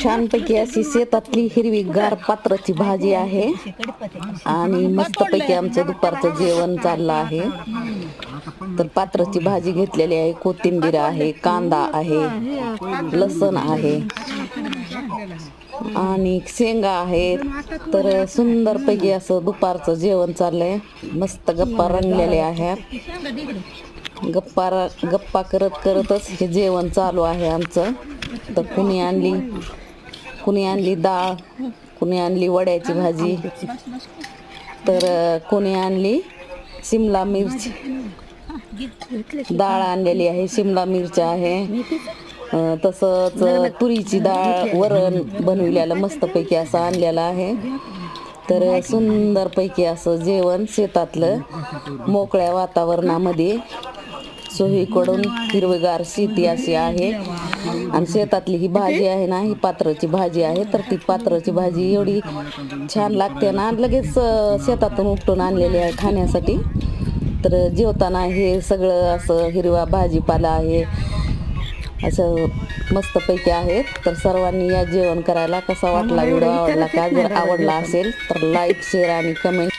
छानपैकी अशी शेतातली हिरवीगार पात्राची भाजी आहे आणि मस्तपैकी आमचं दुपारचं जेवण चाललं आहे. तर पात्राची भाजी घेतलेली आहे, कोथिंबीर आहे, कांदा आहे, लसण आहे आणि शेंगा आहेत. तर सुंदरपैकी असं दुपारचं जेवण चाललंय. मस्त गप्पा रंगलेले आहेत. गप्पा करत करतच हे जेवण चालू आहे आमचं. तर कुणी आणली डाळ, कुणी आणली वड्याची भाजी, तर कोणी आणली शिमला मिरची, डाळ आणलेली आहे, शिमला मिरच्या आहे, तसंच तुरीची डाळ, वरण बनविलेलं मस्तपैकी असं आणलेलं आहे. तर सुंदरपैकी असं जेवण शेतातलं मोकळ्या वातावरणामध्ये, सोहीकडून हिरवीगार शेती अशी आहे आणि शेतातली ही भाजी आहे ना, ही पात्राची भाजी आहे. तर ती पात्राची भाजी एवढी छान लागते ना, लगेच शेतातून उपटून आणलेली आहे खाण्यासाठी. तर जेवताना हे सगळं असं हिरवा भाजीपाला आहे, असं मस्तपैकी आहेत. तर सर्वांनी या जेवण करायला. कसा वाटला व्हिडिओ, आवडला का? जर आवडला असेल तर लाईक, शेअर आणि कमेंट.